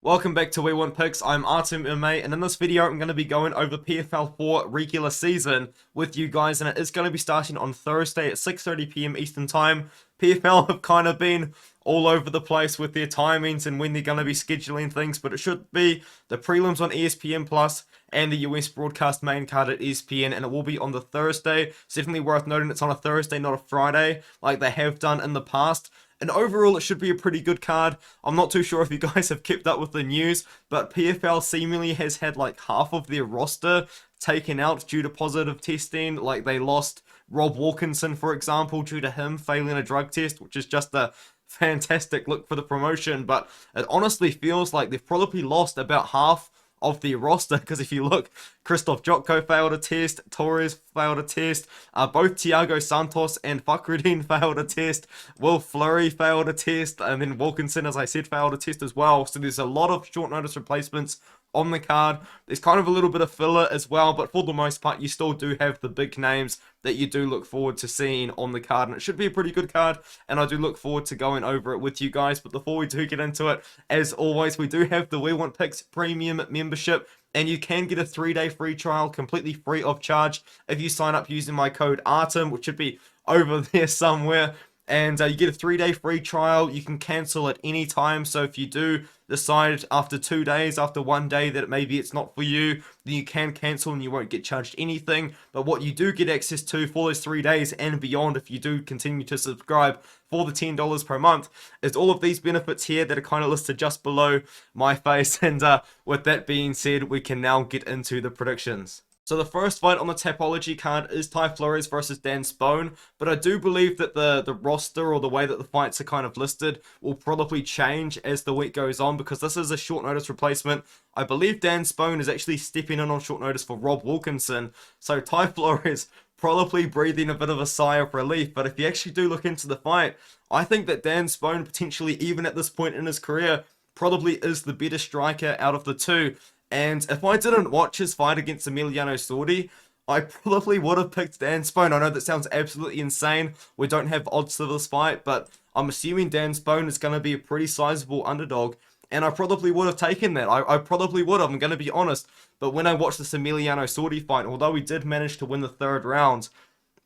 Welcome back to We Want Picks. I'm Artem Ume, and in this video I'm going to be going over PFL 4 regular season with you guys, and it is going to be starting on Thursday at 6:30 p.m. Eastern Time. PFL have kind of been all over the place with their timings and when they're going to be scheduling things, but it should be the prelims on ESPN Plus and the US broadcast main card at ESPN, and it will be on the Thursday. It's definitely worth noting it's on a Thursday, not a Friday, like they have done in the past. And overall, it should be a pretty good card. I'm not too sure if you guys have kept up with the news, but PFL seemingly has had like half of their roster taken out due to positive testing. Like they lost Rob Wilkinson, for example, due to him failing a drug test, which is just a fantastic look for the promotion. But it honestly feels like they've probably lost about half of the roster, because if you look, Christoph Jotko failed a test, Torres failed a test, both Thiago Santos and Fakrudin failed a test, Will Fleury failed a test, and then Wilkinson, as I said, failed a test as well. So there's a lot of short notice replacements on the card. There's kind of a little bit of filler as well, but for the most part, you still do have the big names that you do look forward to seeing on the card, and it should be a pretty good card, and I do look forward to going over it with you guys. But before we do get into it, as always, we do have the We Want Picks premium membership, and you can get a 3-day free trial completely free of charge if you sign up using my code ARTEM, which should be over there somewhere. And you get a 3-day free trial. You can cancel at any time. So if you do decide after 2 days, after 1 day, that maybe it's not for you, then you can cancel and you won't get charged anything. But what you do get access to for those 3 days and beyond, if you do continue to subscribe for the $10 per month, is all of these benefits here that are kind of listed just below my face. And with that being said, we can now get into the predictions. So the first fight on the Tapology card is Ty Flores versus Dan Spohn, but I do believe that the roster or the way that the fights are kind of listed will probably change as the week goes on, because this is a short notice replacement. I believe Dan Spohn is actually stepping in on short notice for Rob Wilkinson, so Ty Flores probably breathing a bit of a sigh of relief. But if you actually do look into the fight, I think that Dan Spohn, potentially even at this point in his career, probably is the better striker out of the two. And if I didn't watch his fight against Emiliano Sordi, I probably would have picked Dan Spohn. I know that sounds absolutely insane. We don't have odds for this fight, but I'm assuming Dan Spohn is going to be a pretty sizable underdog, and I probably would have taken that. I probably would have, I'm going to be honest. But when I watched this Emiliano Sordi fight, although he did manage to win the third round,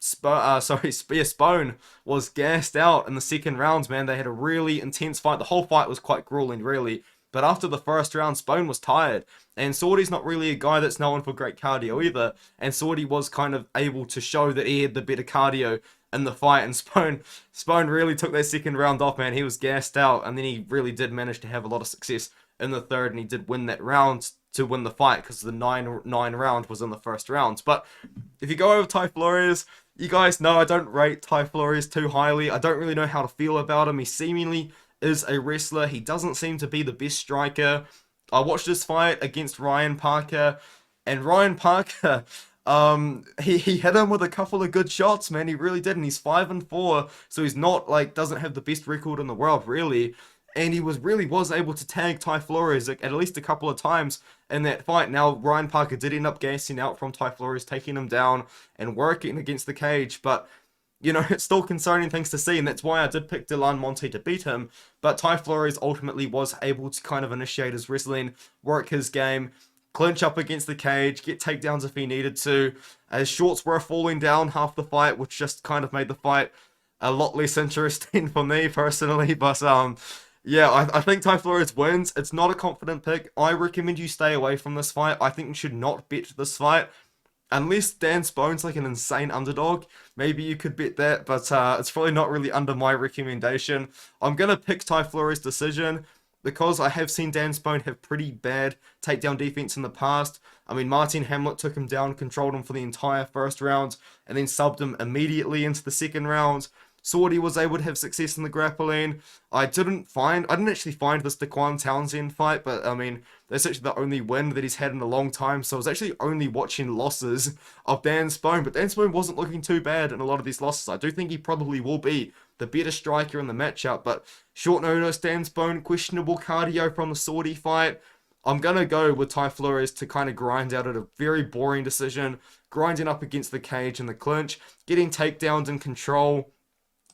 Spohn was gassed out in the second rounds, man. They had a really intense fight. The whole fight was quite grueling, really. But after the first round, Spohn was tired. And Sordi's not really a guy that's known for great cardio either. And Sordi was kind of able to show that he had the better cardio in the fight. And Spohn really took that second round off, man. He was gassed out. And then he really did manage to have a lot of success in the third. And he did win that round to win the fight, because the 9 round was in the first round. But if you go over Ty Flores, you guys know I don't rate Ty Flores too highly. I don't really know how to feel about him. He seemingly is a wrestler. He doesn't seem to be the best striker. I watched this fight against Ryan Parker, and Ryan Parker, he hit him with a couple of good shots, man. He really did, and he's 5-4, so he's not like, doesn't have the best record in the world, really. And he really was able to tag Ty Flores at least a couple of times in that fight. Now, Ryan Parker did end up gassing out from Ty Flores, taking him down and working against the cage, but you know, it's still concerning things to see, and that's why I did pick Delan Monte to beat him. But Ty Flores ultimately was able to kind of initiate his wrestling, work his game, clinch up against the cage, get takedowns if he needed to. His shorts were falling down half the fight, which just kind of made the fight a lot less interesting for me personally. But yeah, I think Ty Flores wins. It's not a confident pick. I recommend you stay away from this fight. I think you should not bet this fight. Unless Dan Spohn's like an insane underdog, maybe you could bet that, but it's probably not really under my recommendation. I'm going to pick Ty Flores' decision because I have seen Dan Spohn have pretty bad takedown defense in the past. I mean, Marthin Hamlet took him down, controlled him for the entire first round, and then subbed him immediately into the second round. Sordi was able to have success in the grappling. I didn't actually find this Daquan Townsend fight, but I mean, that's actually the only win that he's had in a long time, so I was actually only watching losses of Dan Spohn, but Dan Spohn wasn't looking too bad in a lot of these losses. I do think he probably will be the better striker in the matchup, but short notice, Dan Spohn, questionable cardio from the Sordi fight. I'm going to go with Ty Flores to kind of grind out at a very boring decision, grinding up against the cage and the clinch, getting takedowns in control.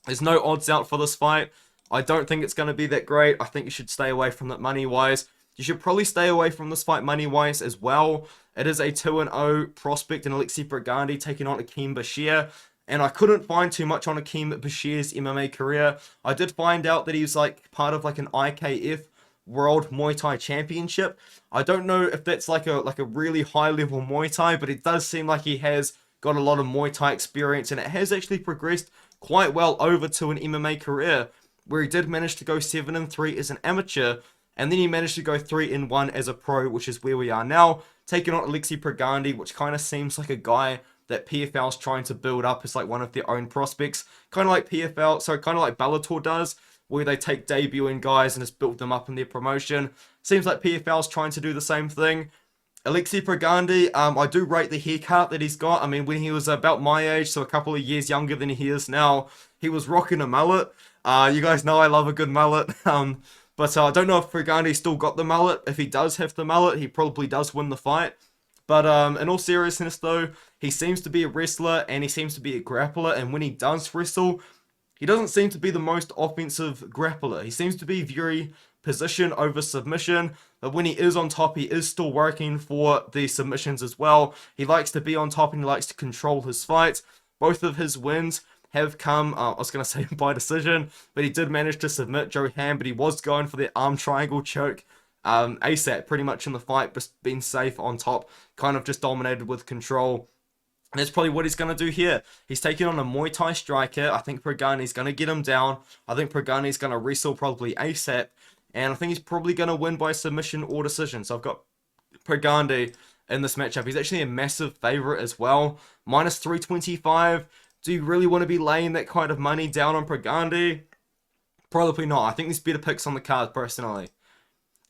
There's no odds out for this fight. I don't think it's going to be that great. I think you should stay away from it money-wise. You should probably stay away from this fight money-wise as well. It is a 2-0 prospect in Alexei Pergande taking on Akeem Bashir. And I couldn't find too much on Akeem Bashir's MMA career. I did find out that he's like part of like an IKF World Muay Thai Championship. I don't know if that's like a really high level Muay Thai, but it does seem like he has got a lot of Muay Thai experience, and it has actually progressed quite well over to an MMA career, where he did manage to go 7-3 as an amateur, and then he managed to go 3-1 as a pro, which is where we are now, taking on Alexei Pergande, which kind of seems like a guy that PFL's trying to build up as like one of their own prospects, kind of like PFL, so kind of like Bellator does, where they take debuting guys and just build them up in their promotion. Seems like PFL's trying to do the same thing. Alexei Pergande, I do rate the haircut that he's got. I mean, when he was about my age, so a couple of years younger than he is now, he was rocking a mullet. You guys know I love a good mullet. But I don't know if Pergande still got the mullet. If he does have the mullet, he probably does win the fight. But in all seriousness though, he seems to be a wrestler and he seems to be a grappler. And when he does wrestle, he doesn't seem to be the most offensive grappler. He seems to be very position over submission. But when he is on top, he is still working for the submissions as well. He likes to be on top and he likes to control his fights. Both of his wins have come, I was going to say by decision, but he did manage to submit Joe Ham, but he was going for the arm triangle choke ASAP pretty much in the fight, but being safe on top, kind of just dominated with control. And that's probably what he's going to do here. He's taking on a Muay Thai striker. I think Pergande's going to get him down. I think Pergande's going to wrestle probably ASAP. And I think he's probably going to win by submission or decision. So I've got Pergande in this matchup. He's actually a massive favorite as well. Minus 325. Do you really want to be laying that kind of money down on Pergande? Probably not. I think there's better picks on the card, personally.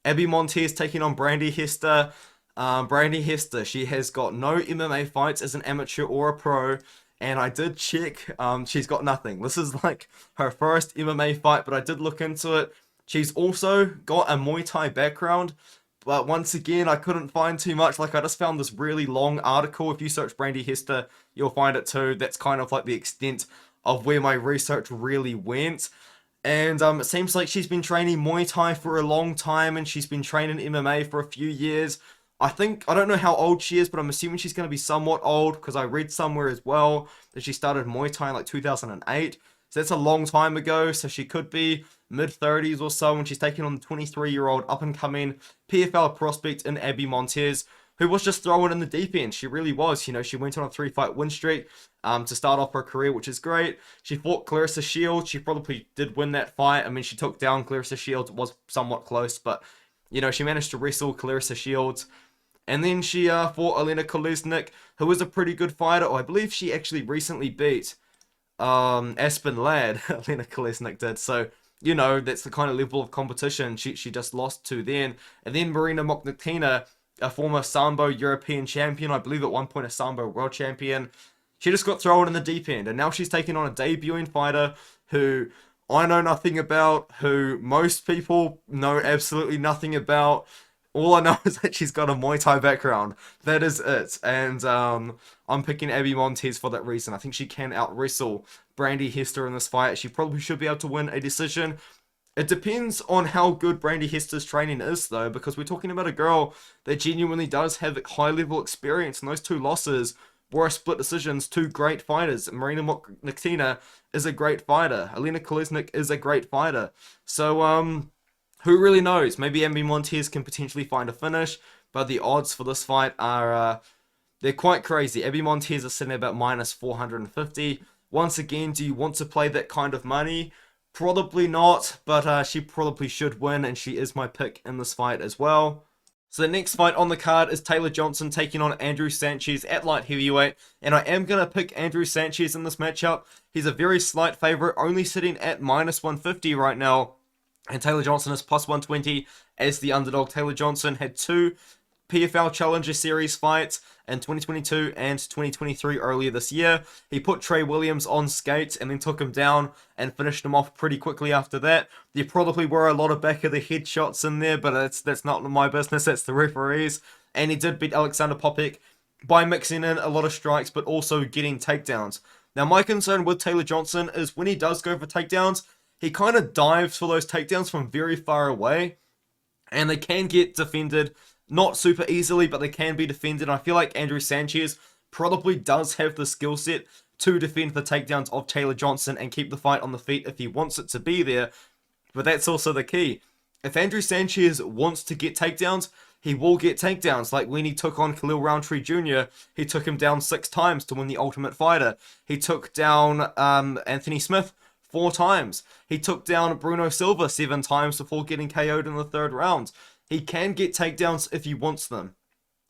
Abby Montes taking on Brandy Hester. Brandy Hester, she has got no MMA fights as an amateur or a pro. And I did check, she's got nothing. This is like her first MMA fight, but I did look into it. She's also got a Muay Thai background. But once again, I couldn't find too much. Like, I just found this really long article. If you search Brandy Hester, you'll find it too. That's kind of like the extent of where my research really went. And it seems like she's been training Muay Thai for a long time, and she's been training MMA for a few years. I don't know how old she is, but I'm assuming she's going to be somewhat old, because I read somewhere as well that she started Muay Thai in like 2008. So that's a long time ago, so she could be mid-30s or so when she's taking on the 23-year-old up-and-coming PFL prospect in Abby Montes, who was just thrown in the deep end. She really was. You know, she went on a 3-fight win streak to start off her career, which is great. She fought Clarissa Shields. She probably did win that fight. I mean, she took down Clarissa Shields. It was somewhat close, but, you know, she managed to wrestle Clarissa Shields. And then she fought Elena Kolesnik, who was a pretty good fighter. Oh, I believe she actually recently beat Aspen Ladd. Elena Kolesnik did. So, you know, that's the kind of level of competition she just lost to then. And then Marina Moknatina, a former Sambo European champion, I believe at one point a Sambo world champion. She just got thrown in the deep end. And now she's taking on a debuting fighter who I know nothing about, who most people know absolutely nothing about. All I know is that she's got a Muay Thai background. That is it. And I'm picking Abby Montes for that reason. I think she can out-wrestle Brandy Hester in this fight. She probably should be able to win a decision. It depends on how good Brandy Hester's training is, though, because we're talking about a girl that genuinely does have high-level experience, and those two losses were split decisions, two great fighters. Marina Moknatina is a great fighter. Elena Kolesnik is a great fighter. So, who really knows? Maybe Abby Montes can potentially find a finish, but the odds for this fight are, they're quite crazy. Abby Montes is sitting at about minus 450. Once again, do you want to play that kind of money? Probably not, but she probably should win, and she is my pick in this fight as well. So the next fight on the card is Taylor Johnson taking on Andrew Sanchez at light heavyweight, and I am going to pick Andrew Sanchez in this matchup. He's a very slight favorite, only sitting at minus 150 right now. And Taylor Johnson is plus 120 as the underdog. Taylor Johnson had two PFL Challenger Series fights in 2022 and 2023 earlier this year. He put Trey Williams on skates and then took him down and finished him off pretty quickly after that. There probably were a lot of back of the head shots in there, but that's not my business, that's the referees. And he did beat Alexander Popek by mixing in a lot of strikes, but also getting takedowns. Now, my concern with Taylor Johnson is when he does go for takedowns, he kind of dives for those takedowns from very far away. and they can get defended, not super easily, but they can be defended. And I feel like Andrew Sanchez probably does have the skill set to defend the takedowns of Taylor Johnson and keep the fight on the feet if he wants it to be there. But that's also the key. If Andrew Sanchez wants to get takedowns, he will get takedowns. Like when he took on Khalil Roundtree Jr., he took him down 6 times to win the Ultimate Fighter. He took down Anthony Smith 4 times. He took down Bruno Silva 7 times before getting KO'd in the 3rd round. He can get takedowns if he wants them.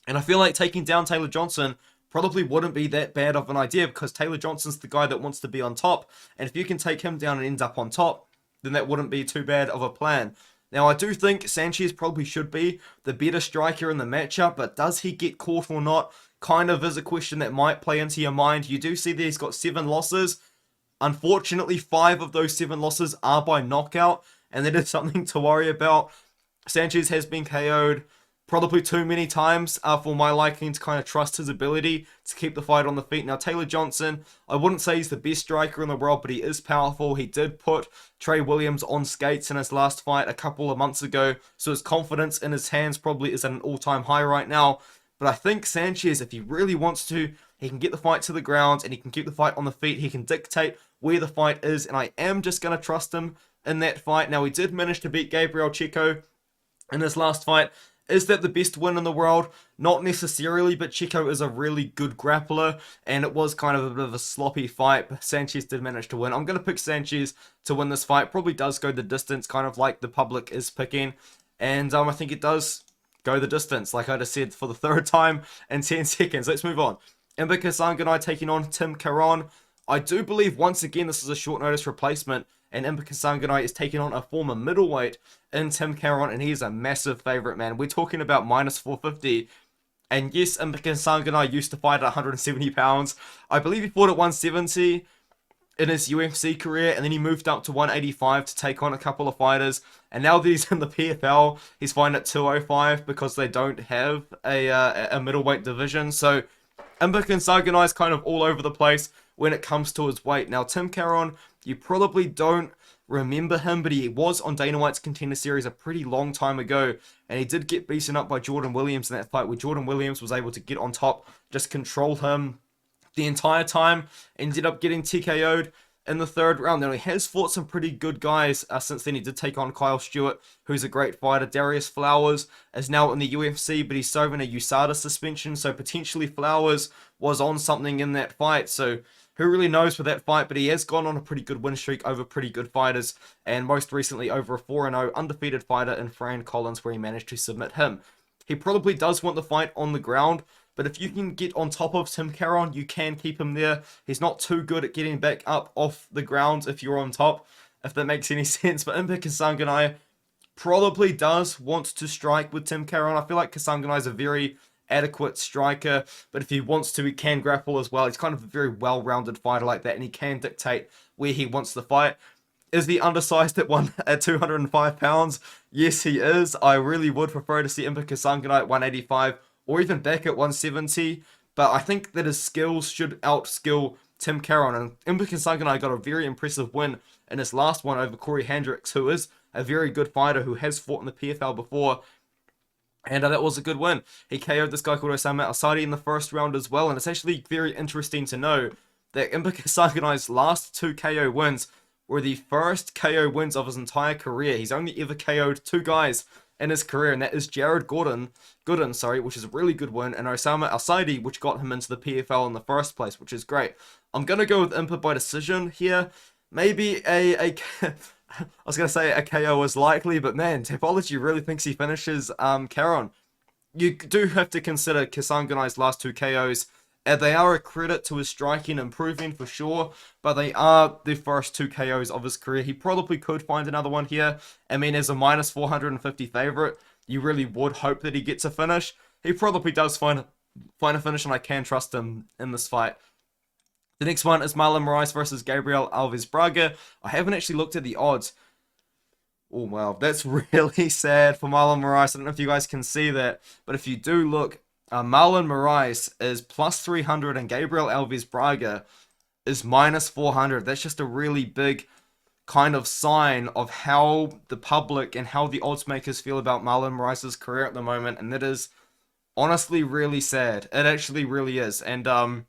And I feel like taking down Taylor Johnson probably wouldn't be that bad of an idea, because Taylor Johnson's the guy that wants to be on top. And if you can take him down and end up on top, then that wouldn't be too bad of a plan. Now, I do think Sanchez probably should be the better striker in the matchup, but does he get caught or not kind of is a question that might play into your mind. You do see that he's got 7 losses. Unfortunately, 5 of those 7 losses are by knockout, and that is something to worry about. Sanchez has been KO'd probably too many times for my liking to kind of trust his ability to keep the fight on the feet. Now, Taylor Johnson, I wouldn't say he's the best striker in the world, but he is powerful. He did put Trey Williams on skates in his last fight a couple of months ago, so his confidence in his hands probably is at an all-time high right now. But I think Sanchez, if he really wants to, he can get the fight to the ground and he can keep the fight on the feet. He can dictate where the fight is, and I am just going to trust him in that fight. Now, he did manage to beat Gabriel in his last fight. Is that the best win in the world? Not necessarily, but Checo is a really good grappler, and it was kind of a bit of a sloppy fight, but Sanchez did manage to win. I'm going to pick Sanchez to win this fight. Probably does go the distance, kind of like the public is picking, and I think it does go the distance, like I just said, for the 3rd time in 10 seconds. Let's move on. Impa Kasanganay taking on Tim Caron. I do believe, once again, this is a short notice replacement, and Impa Kasanganay is taking on a former middleweight in Tim Caron, and he's a massive favourite, man. We're talking about minus 450. And yes, Impa Kasanganay used to fight at 170 pounds. I believe he fought at 170 in his UFC career, and then he moved up to 185 to take on a couple of fighters. And now that he's in the PFL, he's fighting at 205 because they don't have a middleweight division. So Impa Kasanganay is kind of all over the place when it comes to his weight. Now, Tim Caron, you probably don't remember him, but he was on Dana White's Contender Series a pretty long time ago, and he did get beaten up by Jordan Williams in that fight, where Jordan Williams was able to get on top, just control him the entire time, ended up getting TKO'd in the 3rd round. Now, he has fought some pretty good guys since then. He did take on Kyle Stewart, who's a great fighter. Darius Flowers is now in the UFC, but he's serving a USADA suspension, so potentially Flowers was on something in that fight. So who really knows for that fight, but he has gone on a pretty good win streak over pretty good fighters, and most recently over a 4-0 undefeated fighter in Fran Collins, where he managed to submit him. He probably does want the fight on the ground, but if you can get on top of Tim Caron, you can keep him there. He's not too good at getting back up off the ground if you're on top, if that makes any sense. But Impa Kasanganay probably does want to strike with Tim Caron. I feel like Kasanganay is a very adequate striker, but if he wants to, he can grapple as well. He's kind of a very well-rounded fighter like that, and he can dictate where he wants to fight. Is he undersized at 205 pounds? Yes, he is. I really would prefer to see Impa Kasanganay at 185 or even back at 170, but I think that his skills should outskill Tim Caron, and Impa Kasanganay got a very impressive win in his last one over Corey Hendricks, who is a very good fighter who has fought in the PFL before. And that was a good win. He KO'd this guy called Osama Asadi in the 1st round as well. And it's actually very interesting to know that Impa Kasanganay's last 2 KO wins were the first KO wins of his entire career. He's only ever KO'd 2 guys in his career, and that is Jared Gooden, which is a really good win, and Osama Asadi, which got him into the PFL in the first place, which is great. I'm going to go with Impa by decision here. Maybe I was going to say a KO is likely, but man, Tapology really thinks he finishes Caron. You do have to consider Kasanganay's last 2 KOs. They are a credit to his striking improving for sure, but they are the first 2 KOs of his career. He probably could find another one here. I mean, as a minus 450 favorite, you really would hope that he gets a finish. He probably does find a finish, and I can trust him in this fight. The next one is Marlon Moraes versus Gabriel Alves Braga. I haven't actually looked at the odds. Oh, wow. That's really sad for Marlon Moraes. I don't know if you guys can see that. But if you do look, Marlon Moraes is plus 300 and Gabriel Alves Braga is minus 400. That's just a really big kind of sign of how the public and how the odds makers feel about Marlon Moraes' career at the moment, and that is honestly really sad. It actually really is. And I,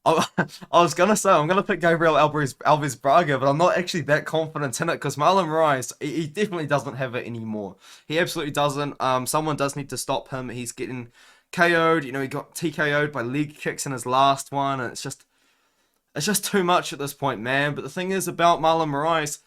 I was gonna say I'm gonna pick Gabriel Alves Braga, but I'm not actually that confident in it because Marlon Moraes, he definitely doesn't have it anymore. He absolutely doesn't. Someone does need to stop him. He's getting KO'd. You know, he got TKO'd by leg kicks in his last one, and it's just too much at this point, man. But the thing is about Marlon Moraes,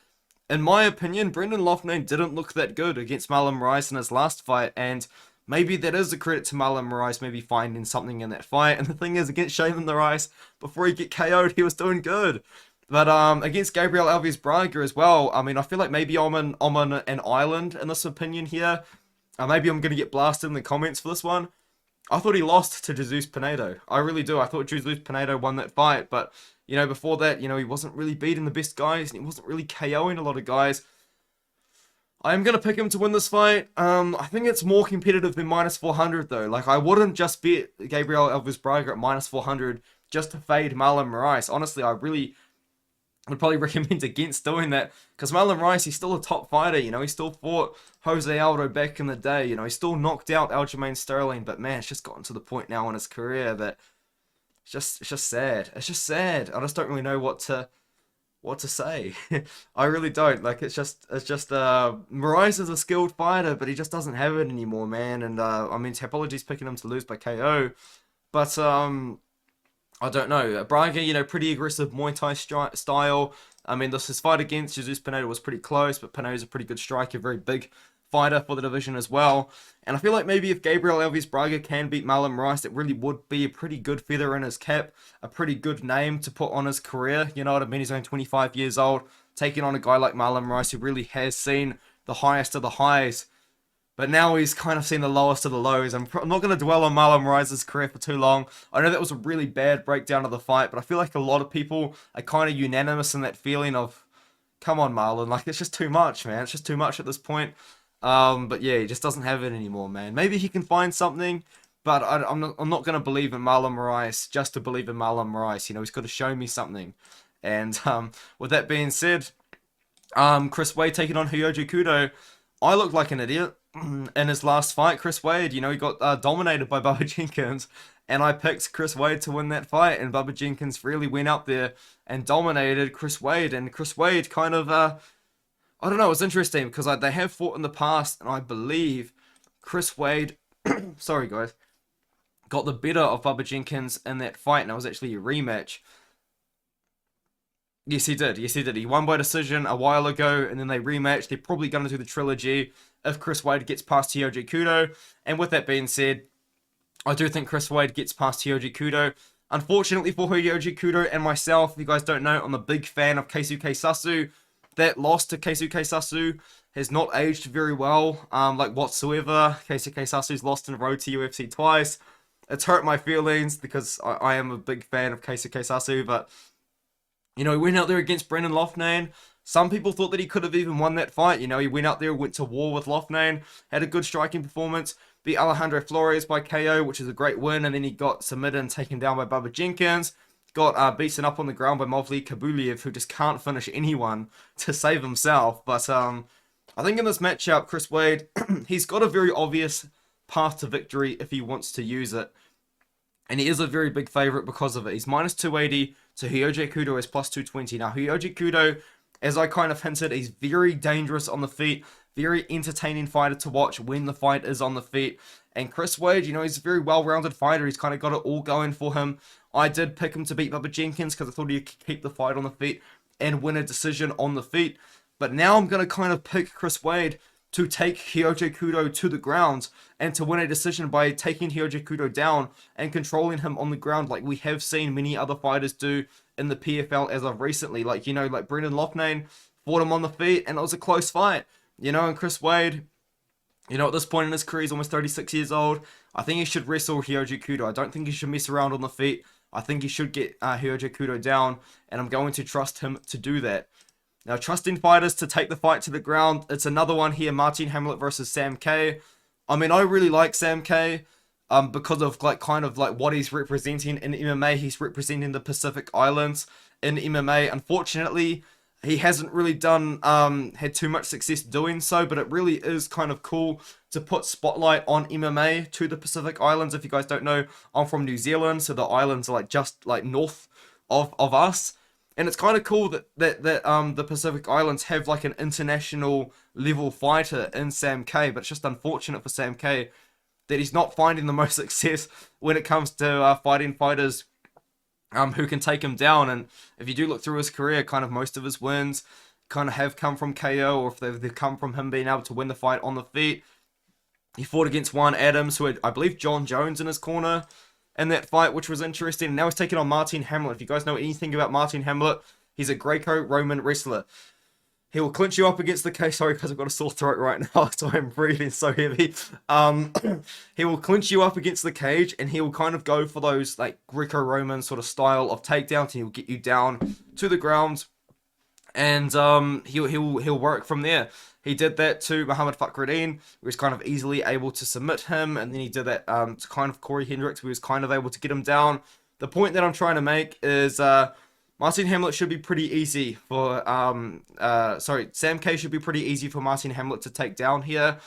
in my opinion, Brendan Loughnane didn't look that good against Marlon Moraes in his last fight, and maybe that is a credit to Marlon Moraes maybe finding something in that fight. And the thing is, against Shaylin Moraes, before he get KO'd, he was doing good. But against Gabriel Alves Braga as well, I mean, I feel like maybe I'm on an island in this opinion here. Maybe I'm going to get blasted in the comments for this one. I thought he lost to Jesus Pinedo. I really do. I thought Jesus Pinedo won that fight. But, you know, before that, you know, he wasn't really beating the best guys. And he wasn't really KOing a lot of guys. I am going to pick him to win this fight. I think it's more competitive than minus 400, though. Like, I wouldn't just bet Gabriel Alves Braga at minus 400 just to fade Marlon Moraes. Honestly, I really would probably recommend against doing that. Because Marlon Moraes, he's still a top fighter, you know. He still fought Jose Aldo back in the day, you know. He still knocked out Aljamain Sterling. But, man, it's just gotten to the point now in his career that it's just sad. It's just sad. I just don't really know what to say. I really don't. Like, it's just Moraes is a skilled fighter, but he just doesn't have it anymore, man. And I mean, Tapology's picking him to lose by KO, but I don't know. Braga, you know, pretty aggressive Muay Thai style. I mean, his fight against Jesus Pinedo was pretty close, but Pinedo's a pretty good striker, very big fighter for the division as well. And I feel like maybe if Gabriel Alves Braga can beat Marlon Moraes, it really would be a pretty good feather in his cap, a pretty good name to put on his career. You know what I mean? He's only 25 years old, taking on a guy like Marlon Moraes who really has seen the highest of the highs. But now he's kind of seen the lowest of the lows. I'm not going to dwell on Marlon Moraes' career for too long. I know that was a really bad breakdown of the fight, but I feel like a lot of people are kind of unanimous in that feeling of, come on, Marlon, like, it's just too much, man. It's just too much at this point. But yeah, he just doesn't have it anymore, man. Maybe he can find something, but I'm not going to believe in Marlon Moraes just to believe in Marlon Moraes. You know, he's got to show me something. And with that being said, Chris Wade taking on Ryoji Kudo. I looked like an idiot in his last fight. Chris Wade, you know, he got dominated by Bubba Jenkins, and I picked Chris Wade to win that fight, and Bubba Jenkins really went up there and dominated Chris Wade, and Chris Wade kind of I don't know, it's interesting because they have fought in the past, and I believe Chris Wade, sorry guys, got the better of Bubba Jenkins in that fight, and it was actually a rematch. Yes, he did. Yes, he did. He won by decision a while ago, and then they rematched. They're probably going to do the trilogy if Chris Wade gets past Ryoji Kudo. And with that being said, I do think Chris Wade gets past Ryoji Kudo. Unfortunately for Ryoji Kudo and myself, if you guys don't know, I'm a big fan of Keisuke Sasu. That loss to Keisuke Sasu has not aged very well, like whatsoever. Keisuke Sasu's lost in a row to UFC twice. It's hurt my feelings because I am a big fan of Keisuke Sasu, but, you know, he went out there against Brendan Loughnane. Some people thought that he could have even won that fight. You know, he went out there, went to war with Loughnane, had a good striking performance, beat Alejandro Flores by KO, which is a great win, and then he got submitted and taken down by Bubba Jenkins. Got beaten up on the ground by Movlid Kabuliev, who just can't finish anyone to save himself. But I think in this matchup, Chris Wade, he's got a very obvious path to victory if he wants to use it. And he is a very big favourite because of it. He's minus 280 to Ryoji Kudo is plus 220. Now, Ryoji Kudo, as I kind of hinted, he's very dangerous on the feet. Very entertaining fighter to watch when the fight is on the feet. And Chris Wade, you know, he's a very well-rounded fighter. He's kind of got it all going for him. I did pick him to beat Bubba Jenkins because I thought he'd keep the fight on the feet and win a decision on the feet. But now I'm going to kind of pick Chris Wade to take Ryoji Kudo to the ground and to win a decision by taking Ryoji Kudo down and controlling him on the ground like we have seen many other fighters do in the PFL as of recently. Like, you know, like Brendan Loughnane fought him on the feet and it was a close fight. You know, and Chris Wade, you know, at this point in his career, he's almost 36 years old. I think he should wrestle Ryoji Kudo. I don't think he should mess around on the feet. I think he should get Ryoji Kudo down, and I'm going to trust him to do that. Now, trusting fighters to take the fight to the ground, it's another one here, Marthin Hamlet versus Sam K. I mean, I really like Sam K because of, like, kind of like what he's representing in MMA. He's representing the Pacific Islands, in MMA. Unfortunately, he hasn't really had too much success doing so, but it really is kind of cool to put spotlight on MMA to the Pacific Islands. If you guys don't know, I'm from New Zealand, so the islands are like just like north of us. And it's kind of cool that the Pacific Islands have like an international level fighter in Sam K, but it's just unfortunate for Sam K that he's not finding the most success when it comes to fighting fighters who can take him down. And if you do look through his career, kind of most of his wins kind of have come from KO, or if they've come from him being able to win the fight on the feet. He fought against Juan Adams, who had, I believe, John Jones in his corner in that fight, which was interesting. And now he's taking on Marthin Hamlet. If you guys know anything about Marthin Hamlet, he's a Greco-Roman wrestler. He will clinch you up against the cage. Sorry, because I've got a sore throat right now, so I'm breathing so heavy. He will clinch you up against the cage, and he will kind of go for those like Greco-Roman sort of style of takedowns, and he'll get you down to the ground, and he'll work from there. He did that to Muhammad Fakhreddin, who was kind of easily able to submit him, and then he did that to kind of Corey Hendricks, who was kind of able to get him down. The point that I'm trying to make is Marthin Hamlet should be pretty easy for Sam K should be pretty easy for Marthin Hamlet to take down here.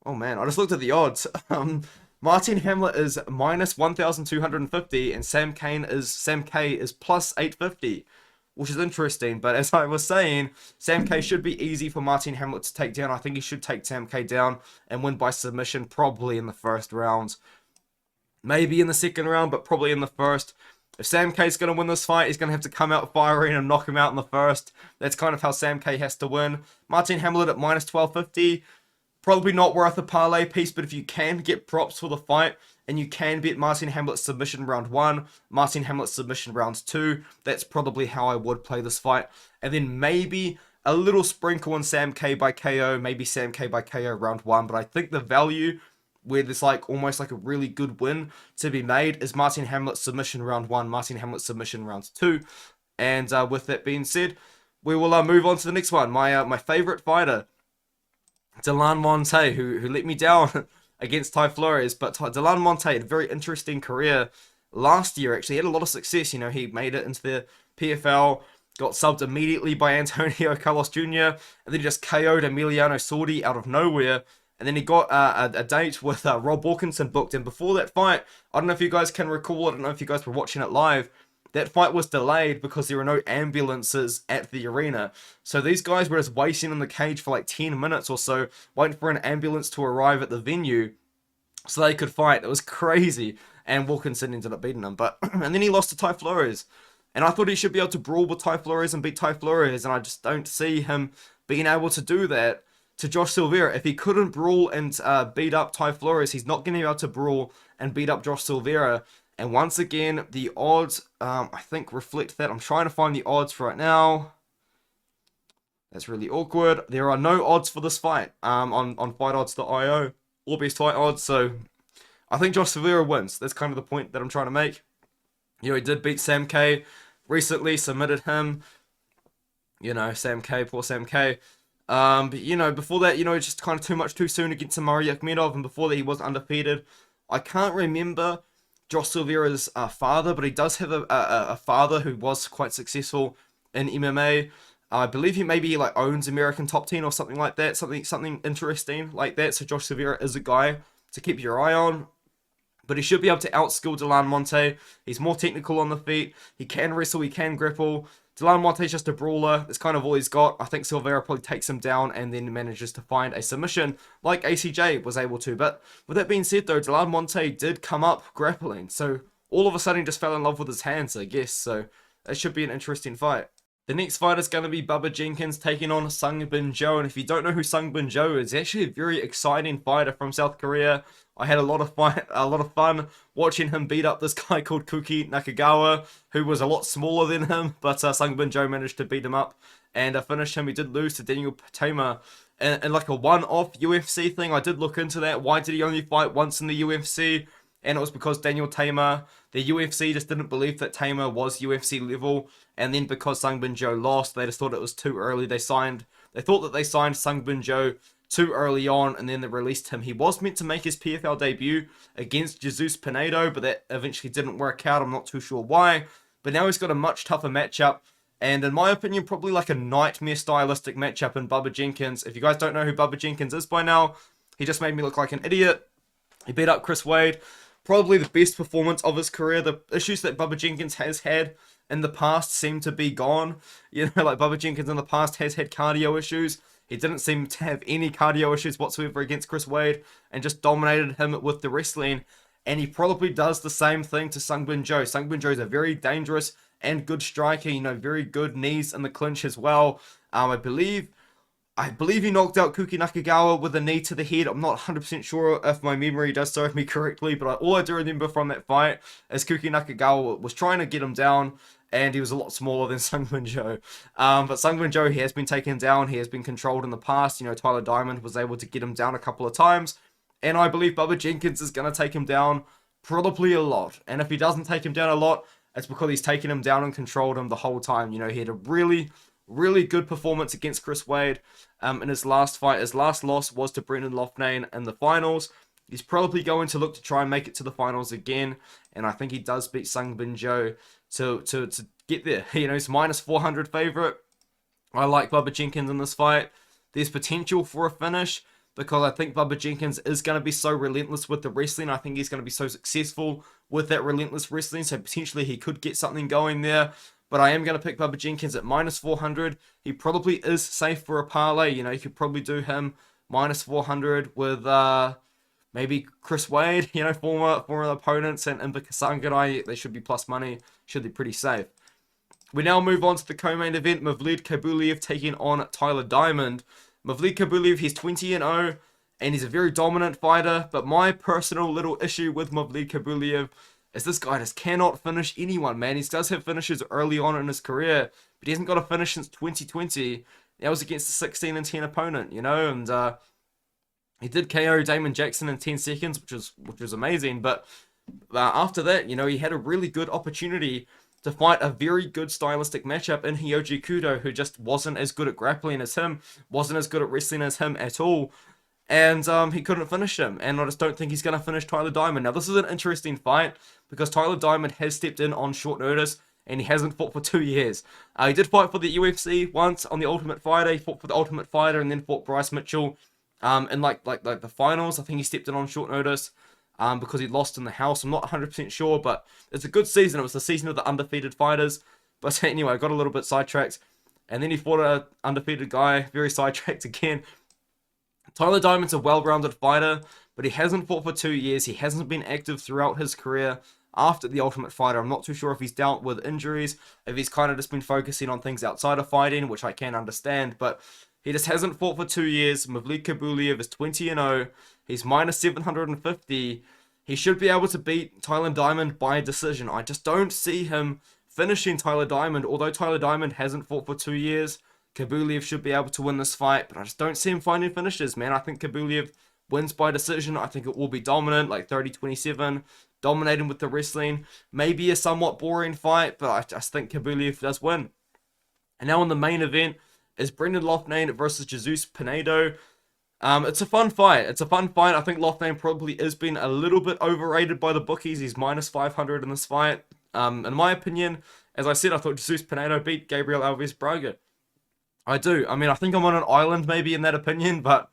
Oh man, I just looked at the odds. Marthin Hamlet is minus 1,250 and Sam K is plus 850, which is interesting. But as I was saying, Sam K should be easy for Marthin Hamlet to take down. I think he should take Sam K down and win by submission, probably in the first round. Maybe in the second round, but probably in the first. If Sam K's going to win this fight, he's going to have to come out firing and knock him out in the first. That's kind of how Sam K has to win. Marthin Hamlet at minus 1250. Probably not worth a parlay piece, but if you can get props for the fight, and you can bet Marthin Hamlet submission round 1, Marthin Hamlet submission round 2, that's probably how I would play this fight. And then maybe a little sprinkle on Sam K by KO, maybe Sam K by KO round 1, but I think the value where there's like almost like a really good win to be made is Marthin Hamlet submission round 1, Marthin Hamlet submission round 2. And with that being said, we will move on to the next one. My favorite fighter, Delan Monte, who let me down against Ty Flores, but Delan Monte had a very interesting career last year. Actually, he had a lot of success. You know, he made it into the PFL, got subbed immediately by Antonio Carlos Jr., and then he just KO'd Emiliano Sordi out of nowhere. And then he got a date with Rob Wilkinson booked. And before that fight, I don't know if you guys can recall, I don't know if you guys were watching it live, that fight was delayed because there were no ambulances at the arena. So these guys were just waiting in the cage for like 10 minutes or so, waiting for an ambulance to arrive at the venue so they could fight. It was crazy. And Wilkinson ended up beating him. And then he lost to Ty Flores. And I thought he should be able to brawl with Ty Flores and beat Ty Flores. And I just don't see him being able to do that to Josh Silveira. If he couldn't brawl and beat up Ty Flores, he's not going to be able to brawl and beat up Josh Silveira. And once again, the odds, I think, reflect that. I'm trying to find the odds right now. That's really awkward. There are no odds for this fight on FightOdds.io or Best Fight Odds. So I think Josh Silveira wins. That's kind of the point that I'm trying to make. You know, he did beat Sam K recently, submitted him. You know, Sam K, poor Sam K. But, you know, before that, you know, it's just kind of too soon against Samari Akhmedov, and before that he was undefeated. I can't remember Josh Silveira's father, but he does have a father who was quite successful in MMA. I believe he maybe like owns American Top 10 or something like that, something interesting like that. So Josh Silveira is a guy to keep your eye on. But he should be able to outskill Delan Monte. He's more technical on the feet. He can wrestle, he can grapple. Delan Monte is just a brawler. That's kind of all he's got. I think Silveira probably takes him down and then manages to find a submission like ACJ was able to. But with that being said, though, Delan Monte did come up grappling. So all of a sudden he just fell in love with his hands, I guess. So that should be an interesting fight. The next fight is going to be Bubba Jenkins taking on Sung Bin Jo. And if you don't know who Sung Bin Jo is, he's actually a very exciting fighter from South Korea. I had a lot of fun watching him beat up this guy called Kuki Nakagawa, who was a lot smaller than him, but Sung Bin Jo managed to beat him up and finish him. He did lose to Daniel Tamer in like a one-off UFC thing. I did look into that. Why did he only fight once in the UFC? And it was because Daniel Tamer, the UFC just didn't believe that Tamer was UFC level, and then because Sung Bin Jo lost, they just thought it was too early. They thought that they signed Sung Bin Jo too early on, and then they released him. He was meant to make his PFL debut against Jesus Pinedo, but that eventually didn't work out. I'm not too sure why. but now he's got a much tougher matchup. And in my opinion, probably like a nightmare stylistic matchup in Bubba Jenkins. If you guys don't know who Bubba Jenkins is by now, he just made me look like an idiot. He beat up Chris Wade. Probably the best performance of his career. The issues that Bubba Jenkins has had in the past seem to be gone. You know, like Bubba Jenkins in the past has had cardio issues. He didn't seem to have any cardio issues whatsoever against Chris Wade and just dominated him with the wrestling. And he probably does the same thing to Seungbin Jo. Seungbin Jo is a very dangerous and good striker, you know, very good knees in the clinch as well. I believe he knocked out Kuki Nakagawa with a knee to the head. I'm not 100% sure if my memory does serve me correctly, but all I do remember from that fight is Kuki Nakagawa was trying to get him down, and he was a lot smaller than Seungbin Jo. But Seungbin Jo, he has been taken down. He has been controlled in the past. You know, Tyler Diamond was able to get him down a couple of times, and I believe Bubba Jenkins is going to take him down probably a lot. And if he doesn't take him down a lot, it's because he's taken him down and controlled him the whole time. You know, he had a really good performance against Chris Wade in his last fight. His last loss was to Brendan Loughnane in the finals. He's probably going to look to try and make it to the finals again, and I think he does beat Seungbin Jo to get there. You know, he's minus 400 favorite. I like Bubba Jenkins in this fight. There's potential for a finish, because I think Bubba Jenkins is going to be so relentless with the wrestling. I think he's going to be so successful with that relentless wrestling, so potentially he could get something going there. But I am going to pick Bubba Jenkins at minus 400. He probably is safe for a parlay. You know, you could probably do him minus 400 with maybe Chris Wade, you know, former opponents, and Impa Kasanganay. They should be plus money. Should be pretty safe. We now move on to the co-main event. Movlid Khabuliev taking on Tyler Diamond. Movlid Khabuliev, he's 20-0, and he's a very dominant fighter, but my personal little issue with Movlid Khabuliev is this guy just cannot finish anyone, man. He does have finishes early on in his career, but he hasn't got a finish since 2020. That was against a 16-10 opponent, you know, and he did KO Damon Jackson in 10 seconds, which was amazing, but after that, you know, he had a really good opportunity to fight a very good stylistic matchup in Ryoji Kudo, who just wasn't as good at grappling as him, wasn't as good at wrestling as him at all, and he couldn't finish him, and I just don't think he's going to finish Tyler Diamond. Now, this is an interesting fight, because Tyler Diamond has stepped in on short notice, and he hasn't fought for 2 years. He did fight for the UFC once on the Ultimate Fighter. He fought for the Ultimate Fighter, and then fought Bryce Mitchell in like the finals. I think he stepped in on short notice. Because he lost in the house. I'm not 100% sure, but it's a good season. It was the season of the undefeated fighters. But anyway, I got a little bit sidetracked. And then he fought an undefeated guy, very sidetracked again. Tyler Diamond's a well-rounded fighter, but he hasn't fought for 2 years. He hasn't been active throughout his career after the Ultimate Fighter. I'm not too sure if he's dealt with injuries, if he's kind of just been focusing on things outside of fighting, which I can understand, but he just hasn't fought for 2 years. Movlid Khabuliev is 20-0. He's minus 750. He should be able to beat Tyler Diamond by decision. I just don't see him finishing Tyler Diamond. Although Tyler Diamond hasn't fought for 2 years, Khabuliev should be able to win this fight, but I just don't see him finding finishes, man. I think Khabuliev wins by decision. I think it will be dominant, like 30-27, dominating with the wrestling. Maybe a somewhat boring fight, but I just think Khabuliev does win. And now in the main event is Brendan Loughnane versus Jesus Pinedo. It's a fun fight. I think Loughnane probably is being a little bit overrated by the bookies. He's minus 500 in this fight. In my opinion, as I said, I thought Jesus Pinedo beat Gabriel Alves Braga. I do. I mean, I think I'm on an island maybe in that opinion, but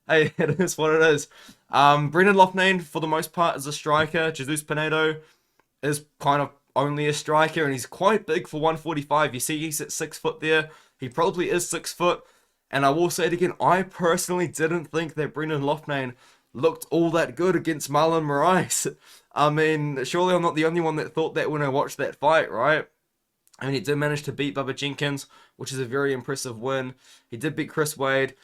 hey, it is what it is. Brendan Loughnane, for the most part, is a striker. Jesus Pinedo is kind of only a striker, and he's quite big for 145. You see he's at 6 foot there. He probably is 6 foot. And I will say it again, I personally didn't think that Brendan Loughnane looked all that good against Marlon Moraes. I mean, surely I'm not the only one that thought that when I watched that fight, right? I mean, he did manage to beat Bubba Jenkins, which is a very impressive win. He did beat Chris Wade.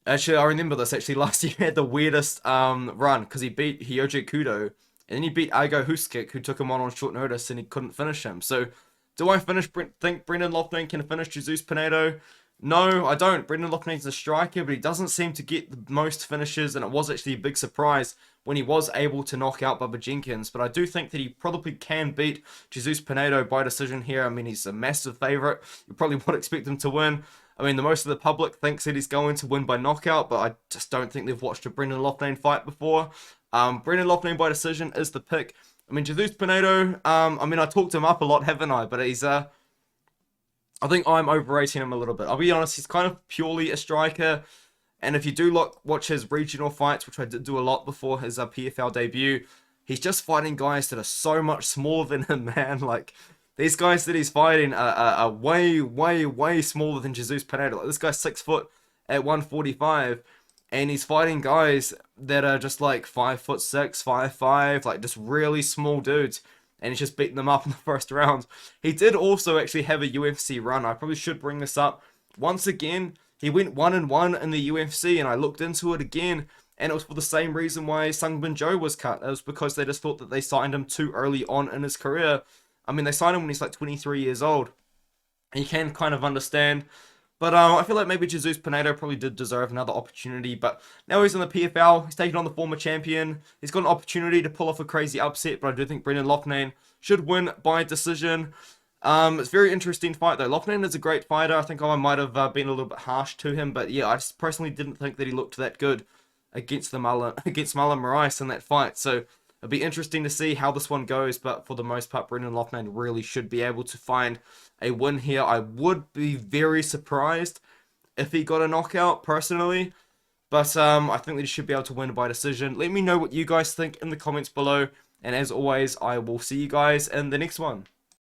Actually, I remember this. Actually, last year he had the weirdest run, because he beat Ryoji Kudo, and then he beat Igo Huskic, who took him on short notice, and he couldn't finish him. So, do I think Brendan Loughnane can finish Jesus Pinedo? No, I don't. Brendan Loughnane's a striker, but he doesn't seem to get the most finishes, and it was actually a big surprise when he was able to knock out Bubba Jenkins. But I do think that he probably can beat Jesus Pinedo by decision here. I mean, he's a massive favourite. You probably would expect him to win. I mean, the most of the public thinks that he's going to win by knockout, but I just don't think they've watched a Brendan Loughnane fight before. Brendan Loughnane by decision is the pick. I mean, Jesus Pinedo, I mean, I talked him up a lot, haven't I? But he's, I think I'm overrating him a little bit. I'll be honest, he's kind of purely a striker. And if you do watch his regional fights, which I did do a lot before his PFL debut, he's just fighting guys that are so much smaller than him, man. Like, these guys that he's fighting are way, way, way smaller than Jesus Pinedo. Like, this guy's 6 foot at 145. And he's fighting guys that are just like 5'6", 5'5", like just really small dudes. And he's just beating them up in the first round. He did also actually have a UFC run. I probably should bring this up. Once again, he went 1-1 in the UFC, and I looked into it again, and it was for the same reason why Sungbin Joe was cut. It was because they just thought that they signed him too early on in his career. I mean, they signed him when he's like 23 years old. And you can kind of understand. But I feel like maybe Jesus Pinedo probably did deserve another opportunity. But now he's in the PFL. He's taking on the former champion. He's got an opportunity to pull off a crazy upset. But I do think Brendan Loughnane should win by decision. It's a very interesting fight, though. Loughnane is a great fighter. I think I might have been a little bit harsh to him. But yeah, I just personally didn't think that he looked that good against Marlon Moraes in that fight. So it'll be interesting to see how this one goes, but for the most part, Brendan Loughnane really should be able to find a win here. I would be very surprised if he got a knockout, personally, but I think that he should be able to win by decision. Let me know what you guys think in the comments below, and as always, I will see you guys in the next one.